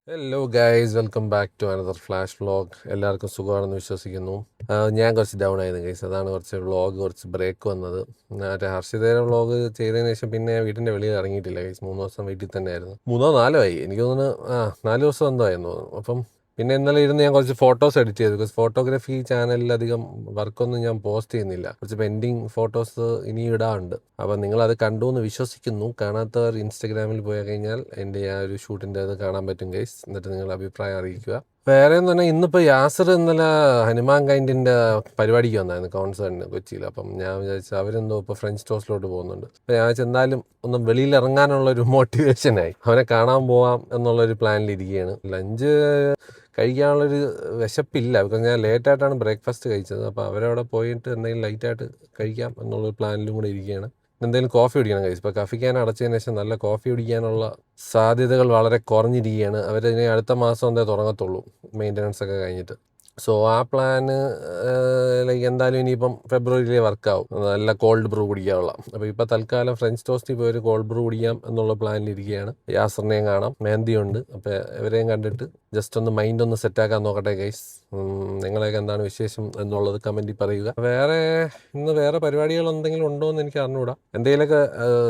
Hello guys, welcome back to another flash vlog. എല്ലാവർക്കും സുഖമാണെന്ന് വിശ്വസിക്കുന്നു. ഞാൻ കുറച്ച് ഡൗൺ ആയിരുന്നു ഗൈസ്, അതാണ് കുറച്ച് ബ്രേക്ക് വന്നത്. മറ്റേ ഹർഷിതയുടെ വ്ളോഗ് ചെയ്തതിന് ശേഷം പിന്നെ വീട്ടിൻ്റെ വെളിയിൽ ഇറങ്ങിയിട്ടില്ല ഗൈസ്. 3 ദിവസം വീട്ടിൽ തന്നെ ആയിരുന്നു. 3 4 ആയി എനിക്ക് തോന്നുന്നു. 4 ദിവസം എന്തോ ആയിരുന്നു. അപ്പം പിന്നെ ഇന്നലെ ഇരുന്ന് ഞാൻ കുറച്ച് ഫോട്ടോസ് എഡിറ്റ് ചെയ്തു. ബിക്കോസ് ഫോട്ടോഗ്രാഫി ചാനലിൽ അധികം വർക്കൊന്നും ഞാൻ പോസ്റ്റ് ചെയ്യുന്നില്ല. കുറച്ച് പെൻഡിങ് ഫോട്ടോസ് ഇനി ഇടാറുണ്ട്. അപ്പം നിങ്ങളത് കണ്ടു എന്ന് വിശ്വസിക്കുന്നു. കാണാത്തവർ ഇൻസ്റ്റഗ്രാമിൽ പോയി കഴിഞ്ഞാൽ എൻ്റെ ആ ഒരു ഷൂട്ടിൻ്റെ അത് കാണാൻ പറ്റും ഗൈസ്. എന്നിട്ട് നിങ്ങളുടെ അഭിപ്രായം അറിയിക്കുക. വേറെ എന്ന് പറഞ്ഞാൽ ഇന്നിപ്പോൾ യാസർ ഇന്നലെ ഹനുമാൻ കൈൻഡിൻ്റെ പരിപാടിക്ക് വന്നായിരുന്നു, കോൺസേർട്ടിന് കൊച്ചിയിൽ. അപ്പം ഞാൻ വിചാരിച്ചു അവരെന്തോ ഇപ്പോൾ ഫ്രഞ്ച് ടോസ്റ്റിലോട്ട് പോകുന്നുണ്ട്. അപ്പോൾ ഞാൻ വിചാരിച്ചു എന്തായാലും ഒന്ന് വെളിയിൽ ഇറങ്ങാനുള്ളൊരു മോട്ടിവേഷനായി അവനെ കാണാൻ പോവാം എന്നുള്ളൊരു പ്ലാനിലിരിക്കുകയാണ്. ലഞ്ച് കഴിക്കാനുള്ളൊരു വിശപ്പില്ല, ബിക്കോസ് ഞാൻ ലേറ്റായിട്ടാണ് ബ്രേക്ക്ഫാസ്റ്റ് കഴിച്ചത്. അപ്പോൾ അവരവിടെ പോയിട്ട് എന്തെങ്കിലും ലൈറ്റായിട്ട് കഴിക്കാം എന്നുള്ളൊരു പ്ലാനിലും കൂടെ ഇരിക്കുകയാണ്. എന്തെങ്കിലും കോഫി കുടിക്കണം കഴിച്ചു. ഇപ്പോൾ കഫിക്കാൻ അടച്ചതിന് ശേഷം നല്ല കോഫി കുടിക്കാനുള്ള സാധ്യതകൾ വളരെ കുറഞ്ഞിരിക്കുകയാണ്. അവരിനി അടുത്ത മാസം എന്തേ തുടങ്ങത്തുള്ളൂ, മെയിൻ്റനൻസ് ഒക്കെ കഴിഞ്ഞിട്ട്. സോ ആ പ്ലാന് ലൈക്ക് എന്തായാലും ഇനിയിപ്പം ഫെബ്രുവരിയിലേ വർക്കാവും, നല്ല കോൾഡ് ബ്രൂ കുടിക്കാനുള്ള. അപ്പോൾ ഇപ്പോൾ തൽക്കാലം ഫ്രഞ്ച് ടോസ്റ്റിൽ പോയി ഒരു കോൾഡ് ബ്രൂ കുടിക്കാം എന്നുള്ള പ്ലാനിലിരിക്കുകയാണ്. യാസറിനെയും കാണാം, മെഹന്തിയുണ്ട്. അപ്പോൾ ഇവരെയും കണ്ടിട്ട് ജസ്റ്റ് ഒന്ന് മൈൻഡ് ഒന്ന് സെറ്റാക്കാൻ നോക്കട്ടെ ഗൈസ്. നിങ്ങളെയൊക്കെ എന്താണ് വിശേഷം എന്നുള്ളത് കമൻറ്റിൽ പറയുക. ഇന്ന് വേറെ പരിപാടികൾ എന്തെങ്കിലും ഉണ്ടോ എന്ന് എനിക്ക് അറിഞ്ഞുകൂടാ. എന്തെങ്കിലുമൊക്കെ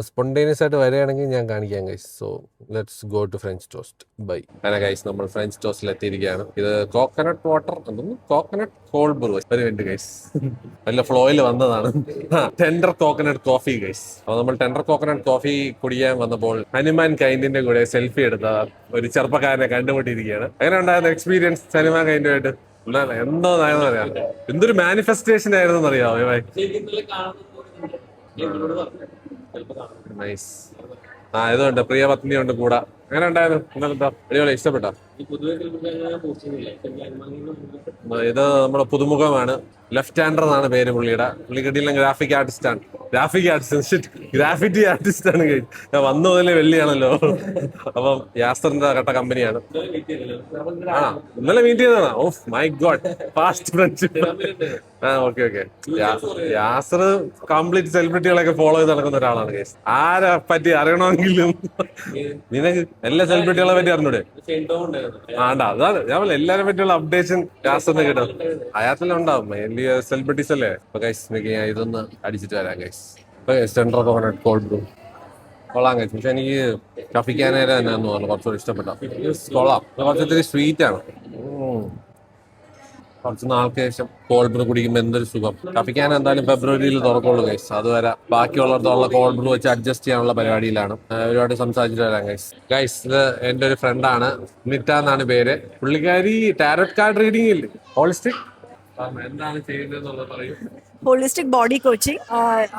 സ്പോണ്ടേനിയസ് ആയിട്ട് വരികയാണെങ്കിൽ ഞാൻ കാണിക്കാം guys. So let's go to French toast. Bye. അങ്ങനെ ഗൈസ്, നമ്മൾ ഫ്രഞ്ച് ടോസ്റ്റിൽ എത്തിയിരിക്കുകയാണ്. ഇത് coconut water, coconut cold brew. ഒരു മിനിറ്റ് ഗൈസ്, നല്ല ഫ്ലോയിൽ വന്നതാണ്. Tender coconut coffee guys. അപ്പോൾ നമ്മൾ ടെൻഡർ കോക്കനട്ട് കോഫി കുടിക്കാൻ വന്നപ്പോൾ ഹനുമാൻ കൈൻഡിന്റെ കൂടെ സെൽഫി എടുത്ത ഒരു ചെറുപ്പക്കാരനെ കണ്ടുമുട്ടിയിരിക്കുകയാണ്. എങ്ങനെ ഉണ്ടായിരുന്ന എക്സ്പീരിയൻസ് ഹനുമാൻ കൈൻഡുമായിട്ട്? എന്തോ നയം അറിയാം, എന്തൊരു മാനിഫെസ്റ്റേഷൻ ആയിരുന്നു അറിയാമോ? നൈസ്. ഇതുണ്ട്, പ്രിയ പത്നിയുണ്ട് കൂടെ. എങ്ങനെ ഉണ്ടായിരുന്നു ഇന്നലത്തെ? അടിപൊളി, ഇഷ്ടപ്പെട്ടോ? ഇത് നമ്മുടെ പുതുമുഖമാണ്, ലെഫ്റ്റ് ഹാൻഡർ എന്നാണ് പേര് പുള്ളിയുടെ. പുള്ളി കിട്ടിയില്ല, ഗ്രാഫിക് ആർട്ടിസ്റ്റ് ആണ്. ഗ്രാഫിറ്റി ആർട്ടിസ്റ്റ് ആണ്. ഞാൻ വന്നു മുതലേ വെള്ളിയാണല്ലോ. അപ്പം യാസറിന്റെ കട്ട കമ്പനിയാണ്. ഇന്നലെ മീറ്റ് ചെയ്തതാണോ? Oh my god, fast friendship. Okay. Yasar complete സെലിബ്രിറ്റികളൊക്കെ ഫോളോ ചെയ്ത് നടക്കുന്ന ഒരാളാണ് കേസ്. ആരെ പറ്റി അറിയണമെങ്കിലും നിനക്ക് എല്ലാ സെലിബ്രിറ്റികളെ പറ്റി അറിഞ്ഞൂടെ? അതാണ് ഞാൻ എല്ലാരെ പറ്റിയുള്ള അപ്ഡേഷൻ യാസറിന് കിട്ടും. അയാളെല്ലാം ഉണ്ടാവും, വലിയ സെലിബ്രിറ്റീസ് അല്ലേ. അപ്പൊ ഗൈസ് ഞാൻ ഇതൊന്ന് അടിച്ചിട്ട് വരാം guys. Central coconut cold Bru കൊള്ളാം ഗൈസ്. പക്ഷെ എനിക്ക് കഫിക്കാനേരെ തന്നെ തോന്നുന്നു കുറച്ചുകൂടി ഇഷ്ടപ്പെട്ട. കൊള്ളാം, കുറച്ചിത്തിരി സ്വീറ്റ് ആണ്. കുറച്ച് നാൾക്ക് ശേഷം കോൾഡ് ബ്രൂ കുടിക്കുമ്പോൾ എന്തൊരു സുഖം. കഫിക്കാൻ എന്തായാലും ഫെബ്രുവരിയിൽ തുറക്കുള്ളൂ ഗൈസ്. അതുവരെ ബാക്കിയുള്ളടത്തുള്ള കോൾഡ് ബ്രൂ വെച്ച് അഡ്ജസ്റ്റ് ചെയ്യാനുള്ള പരിപാടിയിലാണ്. ഒരുപാട് സംസാരിച്ചിട്ട് വരാം ഗൈസ്. ഇത് എന്റെ ഒരു ഫ്രണ്ടാണ്, നിറ്റ എന്നാണ് പേര്. പുള്ളിക്കാരി ടാരോട്ട് കാർഡ് റീഡിംഗ് ഇല്ലേ, ഹോളിസ്റ്റിക്, എന്താണ് ചെയ്യുന്നത് പറയും. Holistic body coaching.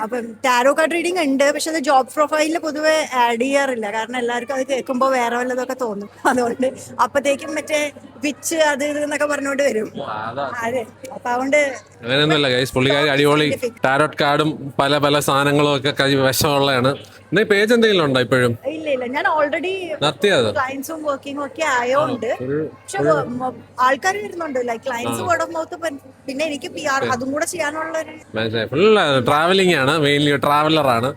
അപ്പം ടാരോ കാർഡ് റീഡിംഗ് ഉണ്ട്, പക്ഷെ അത് ജോബ് പ്രൊഫൈലിൽ പൊതുവെ ആഡ് ചെയ്യാറില്ല. കാരണം എല്ലാവർക്കും അത് കേൾക്കുമ്പോൾ വേറെ വല്ലതൊക്കെ തോന്നും. അതുകൊണ്ട് അപ്പത്തേക്കും മറ്റേ വിച്ച് അത് ഇത് എന്നൊക്കെ പറഞ്ഞുകൊണ്ട് വരും. അതെ, അപ്പൊ അതുകൊണ്ട് അങ്ങനെയൊന്നുമല്ല ഗൈസ്, പുള്ളിക്കാരി അടിപൊളി ടാരോട്ട് കാർഡും പല പല സാധനങ്ങളും ഒക്കെ വശമുള്ളതാണ്. പേജ് എന്തെങ്കിലും ഉണ്ടോ ഇപ്പോഴും? ഇല്ല, ഞാൻ ഓൾറെഡി ക്ലയൻസും വർക്കിംഗും ഒക്കെ ആയോണ്ട്. പക്ഷെ ആൾക്കാർ വരുന്നുണ്ട്, like clients word of mouth. പിന്നെ എനിക്ക് അതും കൂടെ ചെയ്യാനുള്ള ഫുൾ ട്രാവലിംഗ് ആണ്, മെയിൻലി ട്രാവലറാണ്.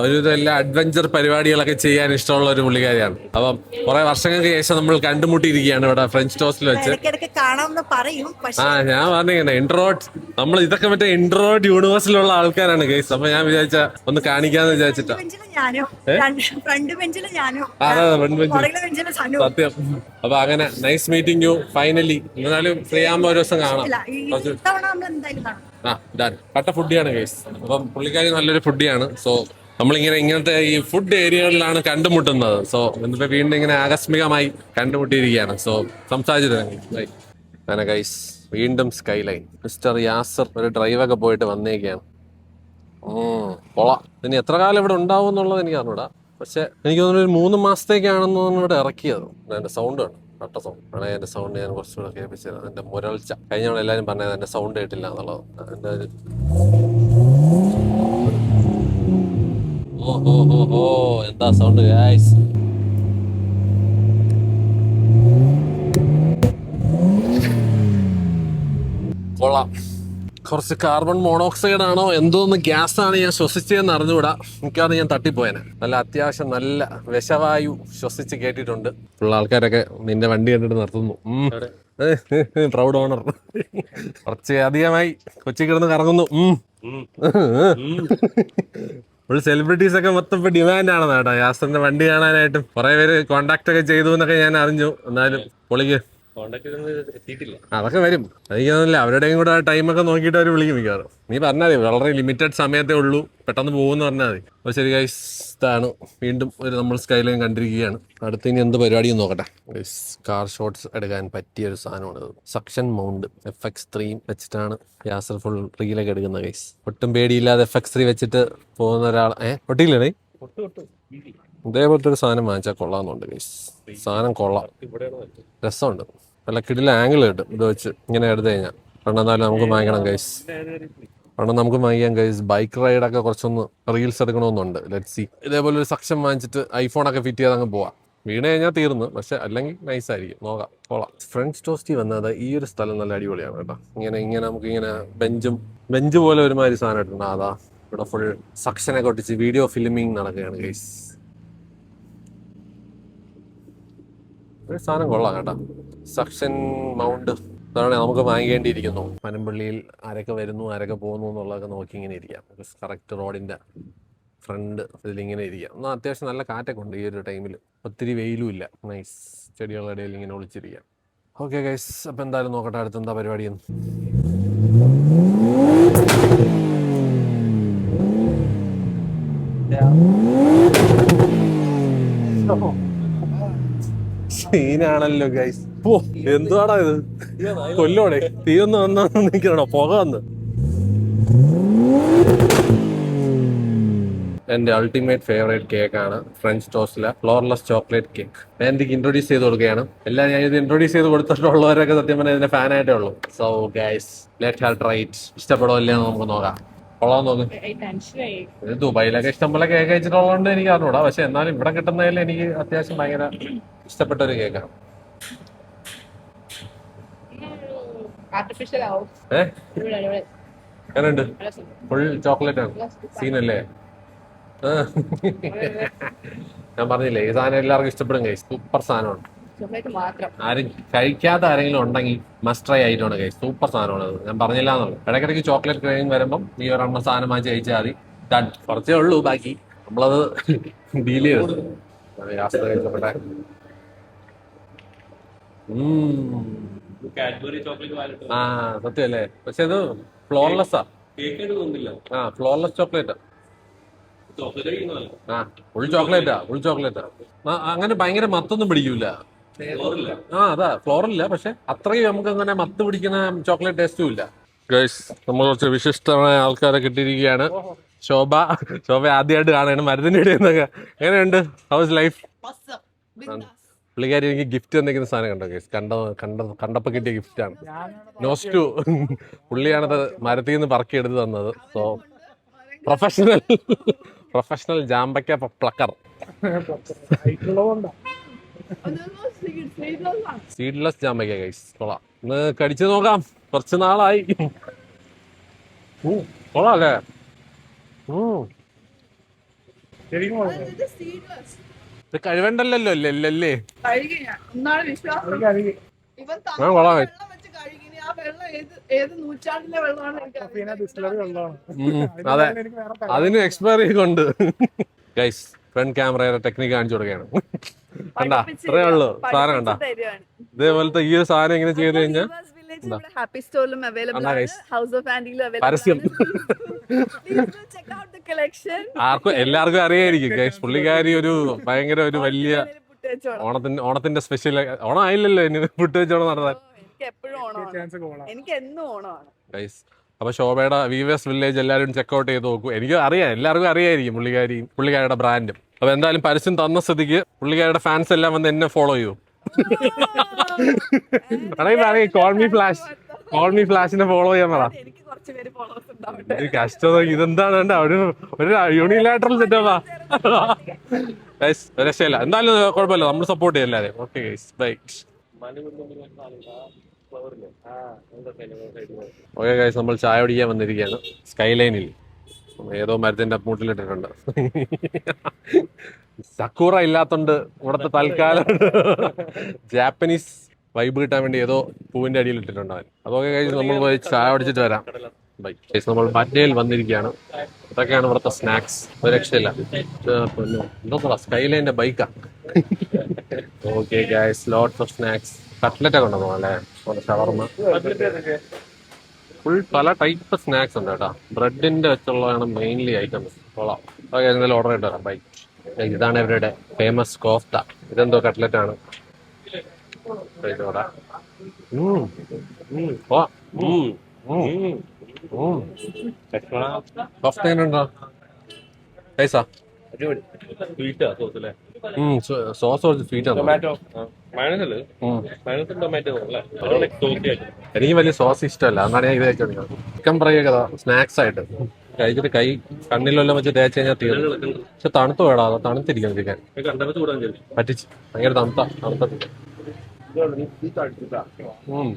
ഒരുവിധം എല്ലാ അഡ്വഞ്ചർ പരിപാടികളൊക്കെ ചെയ്യാൻ ഇഷ്ടമുള്ള ഒരു പുള്ളിക്കാരിയാണ്. അപ്പം കുറെ വർഷങ്ങൾക്ക് ശേഷം നമ്മൾ കണ്ടുമുട്ടിയിരിക്കുകയാണ് ഇവിടെ ഫ്രഞ്ച് ടോസ്റ്റിൽ വെച്ച്. ഞാൻ പറഞ്ഞിങ്ങനെ ഇൻട്രോട്ട്, നമ്മൾ ഇതൊക്കെ മറ്റേ ഇൻട്രോട്ട് യൂണിവേഴ്സിലുള്ള ആൾക്കാരാണ് ഗൈസ്. അപ്പൊ ഞാൻ വിചാരിച്ച ഒന്ന് കാണിക്കാന്ന് വിചാരിച്ചിട്ടാ. സത്യം. അപ്പൊ അങ്ങനെ നൈസ് മീറ്റിംഗ് യു ഫൈനലി. എന്നാലും ഫ്രീ ആകുമ്പോ ഒരു ദിവസം കാണാം. കട്ട ഫുഡിയാണ് ഗൈസ്. അപ്പം പുള്ളിക്കാരി നല്ലൊരു ഫുഡിയാണ്. സോ ഇങ്ങനത്തെ ഈ ഫുഡ് ഏരിയകളിലാണ് കണ്ടുമുട്ടുന്നത്. സോ എന്നിട്ട് വീണ്ടും ഇങ്ങനെ ആകസ്മികമായി കണ്ടുമുട്ടിയിരിക്കുകയാണ്. സോ സംസാരിച്ചിട്ട് അങ്ങനെ ഗൈസ്, വീണ്ടും സ്കൈലൈൻ. മിസ്റ്റർ യാസർ ഒരു ഡ്രൈവൊക്കെ പോയിട്ട് വന്നേക്കാണ്. കൊള്ളാം. ഇനി എത്ര കാലം ഇവിടെ ഉണ്ടാവും എന്നുള്ളത് എനിക്ക് അറിഞ്ഞൂടാ. പക്ഷെ എനിക്ക് തോന്നുന്നു ഒരു 3 മാസത്തേക്കാണെന്ന് തോന്നുന്നു ഇവിടെ ഇറക്കിയത്. എന്റെ സൗണ്ട് ആണ് കട്ട സൗണ്ട്. വേണമെങ്കിൽ എന്റെ സൗണ്ട് ഞാൻ കുറച്ചുകൂടെ കേൾപ്പിച്ചത്. എന്റെ മുരൾച്ച കഴിഞ്ഞ എല്ലാവരും പറഞ്ഞത് എന്റെ സൗണ്ട് കേട്ടില്ല എന്നുള്ളത്. എന്റെ ഒരു എന്താ സൗണ്ട് ഗൈസ്. കൊള്ളാം, കുറച്ച് കാർബൺ മോണോക്സൈഡ് ആണോ എന്തോന്ന് ഗ്യാസ് ആണ് ഞാൻ ശ്വസിച്ചതെന്ന് അറിഞ്ഞുകൂടാ. മിക്കവാറും ഞാൻ തട്ടിപ്പോയനെ. നല്ല അത്യാവശ്യം നല്ല വിഷവായു ശ്വസിച്ച് കേട്ടിട്ടുണ്ട്. ഉള്ള ആൾക്കാരൊക്കെ നിന്റെ വണ്ടി കണ്ടിട്ട് നിർത്തുന്നു. Proud owner. കുറച്ച് അധികമായി കൊച്ചി കിടന്ന് കറങ്ങുന്നു. ഒരു സെലിബ്രിറ്റീസ് ഒക്കെ മൊത്തം ഇപ്പൊ ഡിമാൻഡ് ആണെന്ന് കേട്ടോ യാസറിന്റെ വണ്ടി കാണാനായിട്ടും. കുറെ പേര് കോണ്ടാക്ട് ഒക്കെ ചെയ്തു എന്നൊക്കെ ഞാൻ അറിഞ്ഞു. എന്നാലും പൊളിക്ക് അതൊക്കെ വരും. എനിക്കൊന്നുമില്ല, അവരുടെയും കൂടെ ടൈമൊക്കെ നോക്കിയിട്ട് അവർ വിളിക്കും മിക്കവാറും. നീ പറഞ്ഞാൽ മതി, വളരെ ലിമിറ്റഡ് സമയത്തേ ഉള്ളൂ, പെട്ടെന്ന് പോകുമെന്ന് പറഞ്ഞാൽ മതി. അപ്പോൾ ശരി ഗൈസ്, ഇതാണ് വീണ്ടും ഒരു നമ്മൾ സ്കൈലൈൻ കണ്ടിരിക്കുകയാണ്. അടുത്ത് ഇനി എന്ത് പരിപാടിയും നോക്കട്ടെ. കാർ ഷോട്ട്സ് എടുക്കാൻ പറ്റിയ ഒരു സാധനമാണിത്. സക്ഷൻ മൗണ്ട് FX3 വെച്ചിട്ടാണ് യാസർ ഫുൾ റീലൊക്കെ എടുക്കുന്നത് ഗൈസ്. ഒട്ടും പേടിയില്ലാതെ FX3 വെച്ചിട്ട് പോകുന്ന ഒരാൾ ഒട്ടിയില്ലേ ഇതേപോലത്തെ ഒരു സാധനം വാങ്ങിച്ചാൽ കൊള്ളാമെന്നുണ്ട് ഗൈസ്. സാധനം കൊള്ളാം, രസമുണ്ട്, നല്ല കിടില ആംഗിൾ കിട്ടും ഇത് വെച്ച് ഇങ്ങനെ എടുത്തു കഴിഞ്ഞാൽ. എന്നാലും നമുക്ക് വാങ്ങിക്കണം ഗൈസ്, നമുക്ക് വാങ്ങിക്കാം ഗൈസ്. ബൈക്ക് റൈഡൊക്കെ കുറച്ചൊന്ന് റീൽസ് എടുക്കണമെന്നുണ്ട്. Let see. ഇതേപോലെ ഒരു സക്ഷൻ വാങ്ങിച്ചിട്ട് ഐഫോണൊക്കെ ഫിറ്റ് ചെയ്ത് അങ്ങ് പോവാം. വീണ് കഴിഞ്ഞാൽ തീർന്നു, പക്ഷെ അല്ലെങ്കിൽ നൈസായിരിക്കും, നോക്കാം, കൊള്ളാം. ഫ്രഞ്ച് ടോസ്റ്റി വന്നത് ഈ ഒരു സ്ഥലം നല്ല അടിപൊളിയാണ് കേട്ടോ. ഇങ്ങനെ നമുക്ക് ഇങ്ങനെ ബെഞ്ച് പോലെ ഒരുമാതിരി സാധനം ഇട്ടുണ്ട്. അതാ ഇവിടെ ഫുൾ സക്ഷനൊക്കെ ഒട്ടിച്ച് വീഡിയോ ഫിലിമിങ് നടക്കുകയാണ് ഗൈസ്. ഒരു സാധനം കൊള്ളാം കേട്ടോ. സക്ഷൻ മൗണ്ട് അതാണ് നമുക്ക് വാങ്ങിക്കേണ്ടിയിരിക്കുന്നു. പനമ്പള്ളിയിൽ ആരൊക്കെ വരുന്നു ആരൊക്കെ പോകുന്നു എന്നുള്ളതൊക്കെ നോക്കി ഇങ്ങനെ ഇരിക്കാം. കറക്റ്റ് റോഡിൻ്റെ ഫ്രണ്ട് ഇതിലിങ്ങനെ ഇരിക്കാം. എന്നാൽ അത്യാവശ്യം നല്ല കാറ്റൊക്കെ ഉണ്ട് ഈ ഒരു ടൈമിൽ. ഒത്തിരി വെയിലും ഇല്ല. നൈസ്. ചെടികളുടെ ഇടയിൽ ഇങ്ങനെ ഒളിച്ചിരിക്കാം. ഓക്കെ ഗൈസ്, അപ്പോൾ എന്തായാലും നോക്കട്ടെ അടുത്ത് എന്താ പരിപാടിയെന്ന്. സീനാണല്ലോ ഗൈസ്. എന്തുവാടാ ഇത്, കൊല്ലോടെ തീയൊന്ന് വന്നോ നിൽക്കണോ, പുക വന്ന്. എന്റെ അൾട്ടിമേറ്റ് ഫേവറേറ്റ് കേക്കാണ് ഫ്രഞ്ച് ടോസ്റ്റിലെ ഫ്ലോർലെസ് ചോക്ലേറ്റ് കേക്ക്. ഞാൻ എനിക്ക് ഇൻട്രൊഡ്യൂസ് ചെയ്ത് കൊടുക്കുകയാണ്. എല്ലാം ഞാൻ ഇത് ഇൻട്രൊഡ്യൂസ് ചെയ്ത് കൊടുത്തിട്ടുള്ളവരൊക്കെ സത്യം പറഞ്ഞാൽ ഇതിന്റെ ഫാനായിട്ടേ ഉള്ളൂ. So guys, let have try it. ഇഷ്ടപ്പെടുമല്ലേ നമുക്ക് നോക്കാം. കൊള്ളാൻ നോക്കും. ഇത് ദുബായിലൊക്കെ ഇഷ്ടംപോലെ കേക്ക് കഴിച്ചിട്ടുള്ളതുകൊണ്ട് എനിക്ക് അറിഞ്ഞൂടാ, പക്ഷെ എന്നാലും ഇവിടെ കിട്ടുന്നതിൽ എനിക്ക് അത്യാവശ്യം ഭയങ്കര ഇഷ്ടപ്പെട്ട ഒരു കേക്കാണ്. എങ്ങനെയുണ്ട്? ഫുൾ ചോക്ലേറ്റ് ആണ്, സീനല്ലേ? ഞാൻ പറഞ്ഞില്ലേ ഈ സാധനം എല്ലാവർക്കും ഇഷ്ടപ്പെടും ഗൈസ്. സൂപ്പർ സാധനമാണ്. ആരും കഴിക്കാത്ത ആരെങ്കിലും ഉണ്ടെങ്കിൽ മസ്റ്റ് ട്രൈ ആയിട്ടാണ് ഗൈസ്. സൂപ്പർ സാധനമാണ് അത്. ഞാൻ പറഞ്ഞില്ല എന്നുള്ളൂ. ഇടയ്ക്കിടയ്ക്ക് ചോക്ലേറ്റ് ക്രേവിംഗ് വരുമ്പം ഈ ഒരെണ്ണം സാധനം വാങ്ങിച്ച് കഴിച്ചാൽ മതി. ഡൺ. കുറച്ചേ ഉള്ളൂ, ബാക്കി നമ്മളത് ഡീൽ ചെയ്തത്. യാത്ര കഴിച്ചപ്പെട്ടെ സത്യമല്ലേ? പക്ഷെ ഇത് ഫ്ലോർലെസ്സാ. ഫ്ലോർലെസ് ചോക്ലേറ്റാ. ഫുൾ ചോക്ലേറ്റാ. അങ്ങനെ ഭയങ്കര മത്തൊന്നും പിടിക്കൂല. അതാ ഫ്ലോറില്ല, പക്ഷെ അത്രയും നമുക്ക് അങ്ങനെ മത്ത് പിടിക്കുന്ന ചോക്ലേറ്റ് ടേസ്റ്റും ഇല്ല. ഗൈസ്, നമ്മൾ കുറച്ച് വിശിഷ്ടമായ ആൾക്കാരെ കിട്ടിയിരിക്കുകയാണ്. ശോഭ ആദ്യമായിട്ട് കാണാണ് മരുന്നിന്റെ ഇടയിൽ നിന്നൊക്കെ. എങ്ങനെയുണ്ട്? House life? പുള്ളിക്കാരി എനിക്ക് ഗിഫ്റ്റ് തന്നിരിക്കുന്ന സാധനം കണ്ടോ ഗൈസ്? കണ്ടപ്പോൾ കിട്ടിയ ഗിഫ്റ്റാണ്. നോസ്റ്റു. പുള്ളിയാണത് മരത്തിൽ നിന്ന് പറക്കിയെടുത്ത് തന്നത്. സോ പ്രൊഫഷണൽ ജാമ്പയ്ക്ക പ്ലക്കർ. സീഡ്ലെസ് ജാമ്പയ്ക്ക ഗൈസ്. കൊള്ളാം. ഒന്ന് കടിച്ചു നോക്കാം, കുറച്ച് നാളായി. കൊള്ളാം അല്ലേ? ഇത് കഴിവണ്ടല്ലോ അല്ലേ? കൊള്ളാം. അതെ, അതിന് എക്സ്പയറി കൊണ്ട് ഗൈസ് ഫ്രണ്ട് ക്യാമറയുടെ ടെക്നിക്ക് കാണിച്ചു കൊടുക്കുകയാണ്. കണ്ടാ, ഇത്രേ ഉള്ളൂ സാധനം. കണ്ടാ, ഇതേപോലത്തെ ഈ ഒരു സാധനം ഇങ്ങനെ ചെയ്ത് കഴിഞ്ഞാൽ പരസ്യം ആർക്കും എല്ലാവർക്കും അറിയായിരിക്കും ഗൈസ്. പുള്ളിക്കാരി ഒരു ഭയങ്കര ഒരു വലിയ ഓണത്തിന്റെ സ്പെഷ്യൽ. ഓണം ആയില്ലല്ലോ ഇനി പുട്ട് വെച്ചോണം നടത്താൻ. ഗൈസ്, അപ്പൊ ശോഭയുടെ വീവേഴ്സ് വില്ലേജ് എല്ലാവരും ചെക്കൗട്ട് ചെയ്ത് നോക്കൂ. എനിക്ക് അറിയാം, എല്ലാവർക്കും അറിയായിരിക്കും പുള്ളിക്കാരിയുടെ ബ്രാൻഡും. അപ്പൊ എന്തായാലും പരസ്യം തന്ന സ്ഥിതിക്ക് പുള്ളിക്കാരുടെ ഫാൻസ് എല്ലാം വന്ന് എന്നെ ഫോളോ ചെയ്യൂ. കോൾ മീ ഫ്ലാഷിനെ ഫോളോ ചെയ്യാൻ പറ. കഷ്ടം, ഇതെന്താണ് ഒരു യൂണിലാറ്ററൽ സെറ്റപ്പാ. ഗൈസ്, രക്ഷയില്ല. എന്തായാലും കുഴപ്പമില്ല, നമ്മൾ സപ്പോർട്ട് ചെയ്യാം എല്ലാവരും. Okay guys, bye. Okay guys, നമ്മൾ ചായ കുടിക്കാൻ വന്നിരിക്കുകയാണ് സ്കൈലൈനിൽ. ഏതോ മരത്തിന്റെ മൂട്ടിലിട്ടിട്ടുണ്ട്. സക്കൂറ ഇല്ലാത്തോണ്ട് ഇവിടുത്തെ തൽക്കാലം ജാപ്പനീസ് വൈബ് കിട്ടാൻ വേണ്ടി ഏതോ പൂവിന്റെ അടിയിൽ ഇട്ടിട്ടുണ്ട് അവൻ. അതൊക്കെ കഴിച്ച് നമ്മൾ പോയി ചായ കുടിച്ചിട്ട് വരാം. ബൈ ഗൈസ്, നമ്മൾ മറ്റേൽ വന്നിരിക്കുകയാണ്. ഇതൊക്കെയാണ് ഇവിടുത്തെ സ്നാക്സ്. ഒരു രക്ഷയില്ല. എന്തോ സ്കൈലൈന്റെ ബൈക്കാ. Okay guys, lots of snacks. Cutlet ഒക്കെ ഉണ്ടോ അല്ലേ? ഷവർമ, ഫുൾ പല ടൈപ്പ് സ്നാക്സ് ഉണ്ട് കേട്ടോ. ബ്രെഡിന്റെ വെച്ചുള്ളതാണ് മെയിൻലി ഐറ്റംസ്. കൊള്ളാം. ഓക്കെ, എന്തായാലും ഓർഡർ ചെയ്ത് തരാം. ബൈ. ഇതാണ് ഇവരുടെ ഫേമസ് കോഫ്ത. ഇതെന്തോ കട്ട്ലറ്റ് ആണ്. കോഫ്ത എങ്ങനെയുണ്ടോ പൈസാ? സോസ് കുറച്ച് സ്വീറ്റ് ആണ്. എനിക്ക് വലിയ സോസ് ഇഷ്ടമല്ല, അതാണ് ഞാൻ ഇത് കഴിച്ചത്. ചിക്കൻ ഫ്രൈ ഒക്കെ സ്നാക്സ് ആയിട്ട് കഴിച്ചിട്ട് കൈ കണ്ണിലെല്ലാം വെച്ച് തേച്ച് കഴിഞ്ഞാൽ തീർന്നു. പക്ഷെ തണുത്ത് വേടാ, തണുത്തിരിക്കണം ചിക്കൻ. പറ്റിച്ച് ഭയങ്കര തണുത്ത ചിക്കൻ.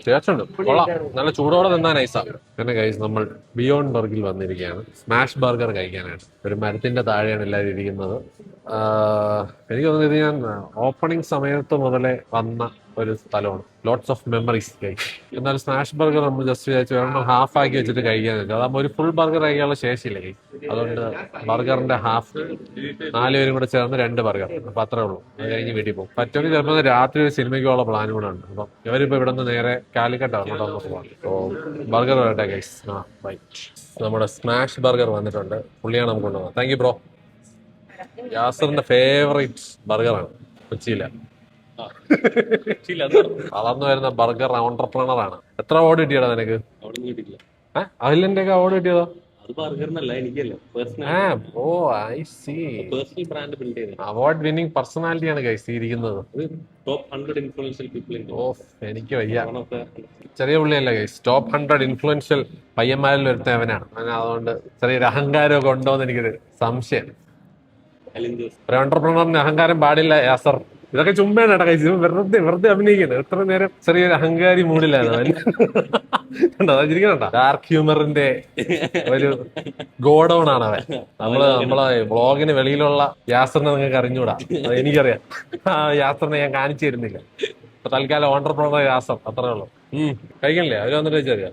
ടേസ്റ്റുണ്ട്, കൊള്ളാം. നല്ല ചൂടോടെ നിന്നാ നൈസാ. പിന്നെ ഗൈസ്, നമ്മൾ ബിയോണ്ട് ബർഗിൽ വന്നിരിക്കുകയാണ് സ്മാഷ് ബർഗർ കഴിക്കാനായിട്ട്. ഒരു മരത്തിന്റെ താഴെയാണ് എല്ലാവരും ഇരിക്കുന്നത്. എനിക്ക് തോന്നുന്നത് ഇത് ഞാൻ ഓപ്പണിംഗ് സമയത്ത് മുതലേ വന്ന ഒരു സ്ഥലമാണ്. Lots of memories guys. എന്നാൽ സ്മാഷ് ബർഗർ നമ്മൾ ജസ്റ്റ് വിചാരിച്ചു വേണം ഹാഫ് ആക്കി വെച്ചിട്ട് കഴിക്കാൻ. അതാകുമ്പോൾ ഒരു ഫുൾ ബർഗർ കഴിക്കാനുള്ള ശേഷിയില്ല ഗൈസ്. അതുകൊണ്ട് ബർഗറിന്റെ ഹാഫ് 4 പേരും കൂടെ ചേർന്ന് 2 ബർഗർ. അപ്പൊ അത്രേ ഉള്ളൂ. അത് കഴിഞ്ഞ് വീട്ടിൽ പോകും. പറ്റുമെങ്കിൽ ചിലപ്പോൾ രാത്രി ഒരു സിനിമയ്ക്കുള്ള പ്ലാൻ കൂടെ ഉണ്ട്. അപ്പം ഇവരിപ്പോ ഇവിടെ നിന്ന് നേരെ കാലിക്കറ്റ് അങ്ങോട്ടൊന്ന് പോകാം. ബർഗർ വരട്ടെ ഗൈസ്. ബൈ. നമ്മുടെ സ്മാഷ് ബർഗർ വന്നിട്ടുണ്ട്. പുള്ളിയാണ് നമുക്ക് കൊണ്ടുപോകുന്നത്. Thank you bro. യാസറിന്റെ ഫേവറേറ്റ് ബർഗറാണ് കൊച്ചിയിലെ. വളർന്നു വരുന്ന ബർഗർ ഓണ്ടർപ്രണർ ആണ്. എത്ര അവാർഡ് കിട്ടിയടാ നിനക്ക്? അഖിലിന്റെ ഒക്കെ അവാർഡ് കിട്ടിയതോ? അവാർഡ് വിന്നിംഗ് പേഴ്സണാലിറ്റി ആണ് ഗൈസ് ഇരിക്കുന്നത്. എനിക്ക് വയ്യ. ചെറിയ പുള്ളിയല്ല ഗൈസ്, ടോപ്പ് 100 ഇൻഫ്ലുവൻഷ്യൽ പയ്യന്മാരിൽ ഒരുത്തവനാണ്. അതുകൊണ്ട് ചെറിയൊരു അഹങ്കാരമൊക്കെ ഉണ്ടോന്ന് എനിക്കൊരു സംശയം. ഒരു ഓണ്ടർപ്രണറിന് അഹങ്കാരം പാടില്ല യാസർ. ഇതൊക്കെ ചുമ്മാണ് കേട്ടോ കഴിച്ചു. വെറുതെ അഭിനയിക്കുന്നത്. എത്ര നേരം ചെറിയൊരു അഹങ്കാരി മൂഡിലായിരുന്നു അവൻ. ഡാർക്ക് ഹ്യൂമറിന്റെ ഒരു ഗോഡൌൺ ആണ് അവൻ. നമ്മളെ വ്ളോഗിന് വെളിയിലുള്ള യാസറിനെ നിങ്ങൾക്ക് അറിഞ്ഞൂടാ. എനിക്കറിയാം. ആ യാസറിനെ ഞാൻ കാണിച്ചു തരുന്നില്ല. അപ്പൊ തൽക്കാലം ഓണ്ടർപ്രണർ യാസർ, അത്രേ ഉള്ളൂ. കഴിക്കണില്ലേ? അവര് വന്നിട്ട് വെച്ചറിയാം.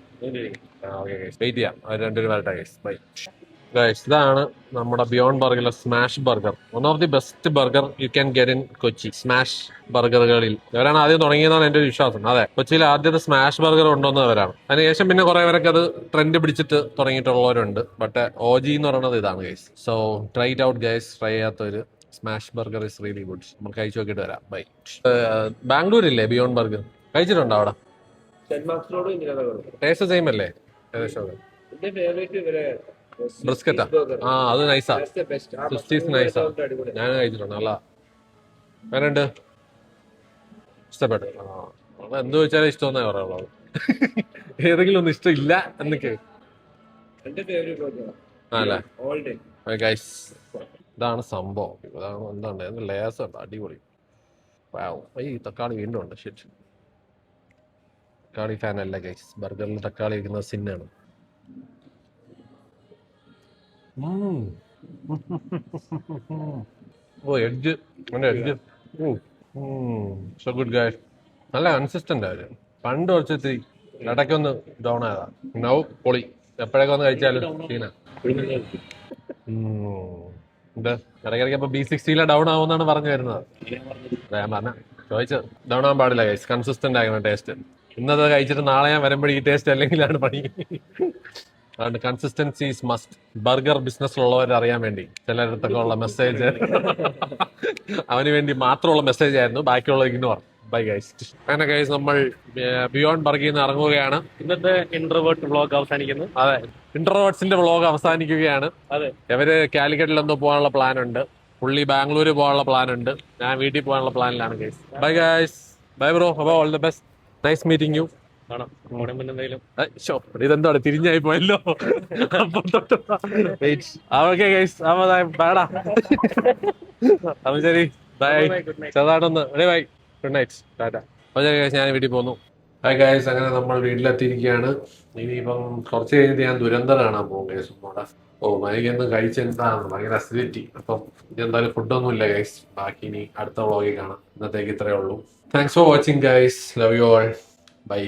ഓക്കെ ഗൈസ്, വെയിറ്റ് ചെയ്യാം. അവർ രണ്ടുപേരും വരട്ടെ ഗൈസ്. Bye guys. ഇതാണ് നമ്മുടെ ബിയോണ്ട് ബർഗറിലെ smash burger. One of the best burger you can get in Kochi. Smash ബർഗറുകളിൽ ഇവരാണ് ആദ്യം തുടങ്ങിയതാണ് എന്റെ ഒരു വിശ്വാസം. അതെ, കൊച്ചിയിൽ ആദ്യത്തെ സ്മാഷ് ബർഗർ കൊണ്ടുവന്നവരാണ്. അതിനുശേഷം പിന്നെ കുറെ പേരൊക്കെ അത് ട്രെൻഡ് പിടിച്ചിട്ട് തുടങ്ങിയിട്ടുള്ളവരുണ്ട്. ബട്ട് OG എന്ന് പറയുന്നത് ഇതാണ് guys. So try it out guys. Try ചെയ്യാത്തൊരു smash burger is really good. നമുക്ക് കഴിച്ചു നോക്കിയിട്ട് വരാം. ബൈ. ബാംഗ്ലൂരില്ലേ ബിയോണ്ട് ബർഗർ? കഴിച്ചിട്ടുണ്ടോ അവിടെ? ടേസ്റ്റ് സെയിം അല്ലേ ഏകദേശം? ബ്രിസ്കറ്റാ? അത് നൈസാ. നൈസാ. ഞാൻ കഴിച്ചിട്ടുണ്ട്. നല്ല അങ്ങനെയുണ്ട്. ഇഷ്ടപ്പെട്ടു. എന്ത് ചോദിച്ചാലും ഇഷ്ടമെന്നേ പറയുള്ളൂ. ഏതെങ്കിലും ഒന്നും ഇഷ്ടമില്ല എന്നൊക്കെ അല്ലേ ഗൈസ്. ഇതാണ് സംഭവം. ഇതാണ് എന്താണ് ലേസ് ഉണ്ട്. അടിപൊളി. ഈ തക്കാളി വീണ്ടും ഉണ്ട്. ഷിറ്റ്, തക്കാളി ഫാൻ അല്ല ഗൈസ്. ബർഗറിൽ തക്കാളി വയ്ക്കുന്നത് സിന്നാണ്. Edge so good guys. നല്ല കൺസിസ്റ്റന്റ് ആര്. പണ്ട് കുറച്ച് ഇടയ്ക്കൊന്ന് ഡൗൺ ആയതാ. നൗ പൊളി. എപ്പോഴൊക്കെ ഒന്ന് കഴിച്ചാലും സീന. ഇടയ്ക്കിടയ്ക്ക് അപ്പൊ B60 ഡൗൺ ആവുമെന്നാണ് പറഞ്ഞു വരുന്നത്. ഞാൻ പറഞ്ഞ ചോദിച്ചത് ഡൗൺ ആവാൻ പാടില്ല ഗൈസ്. കൺസിസ്റ്റന്റ് ആകണം ടേസ്റ്റ്. ഇന്നത് കഴിച്ചിട്ട് നാളെ ഞാൻ വരുമ്പോഴേ ഈ ടേസ്റ്റ് അല്ലെങ്കിലാണ് പണി. അതുകൊണ്ട് കൺസിസ്റ്റൻസി ഈസ് മസ്റ്റ്. ബർഗർ ബിസിനസ്സിലുള്ളവർ അറിയാൻ വേണ്ടി ചിലരിടത്തൊക്കെ ഉള്ള മെസ്സേജ് അവന് വേണ്ടി മാത്രമുള്ള മെസ്സേജ് ആയിരുന്നു. ബാക്കിയുള്ള ഇഗ്നോർ. Bye guys. അങ്ങനെ ഗൈസ്, നമ്മൾ ബിയോണ്ട് ബർഗിൽ നിന്ന് ഇറങ്ങുകയാണ്. ഇന്നത്തെ ഇൻട്രോവേർട്ട് വ്ളോഗ് അവസാനിക്കുന്നു. അതെ, ഇൻട്രോവേർട്സിന്റെ വ്ളോഗ് അവസാനിക്കുകയാണ്. അതെ, ഇവര് കാലിക്കറ്റിൽ എന്തോ പോകാനുള്ള പ്ലാൻ ഉണ്ട്. പുള്ളി ബാംഗ്ലൂര് പോകാനുള്ള പ്ലാൻ ഉണ്ട്. ഞാൻ വീട്ടിൽ പോകാനുള്ള പ്ലാനിലാണ് guys. Bye guys. Bye bro. അപ്പോൾ all the best. Nice meeting you. ഇതെന്താണ് തിരിഞ്ഞായി പോയല്ലോ. ഓക്കെ ഗൈസ്, ബാടാ. അപ്പൊ ശരി, ബൈ. ചെറുതായിട്ടൊന്ന് ബൈ. Good night. ടാറ്റ. അപ്പൊ ശരി ഗൈസ്, ഞാൻ വീട്ടിൽ പോന്നു. ഹായ് ഗൈസ്, അങ്ങനെ നമ്മൾ വീട്ടിലെത്തിയിരിക്കുകയാണ്. ഇനിയിപ്പം കുറച്ച് കഴിഞ്ഞിട്ട് ഞാൻ ദുരന്തർ കാണാൻ പോകും ഗൈസ് ഒന്നുകൂടെ. എനിക്കൊന്നും കഴിച്ചെന്താണ് ഭയങ്കര അസിഡിറ്റി. അപ്പം ഇനി എന്തായാലും ഫുഡൊന്നും ഇല്ല ഗൈസ്. ബാക്കി ഇനി അടുത്ത വ്ളോഗിൽ കാണാം. ഇന്നത്തേക്ക് ഇത്രയേ ഉള്ളൂ. Thanks for watching guys. Love you all. By.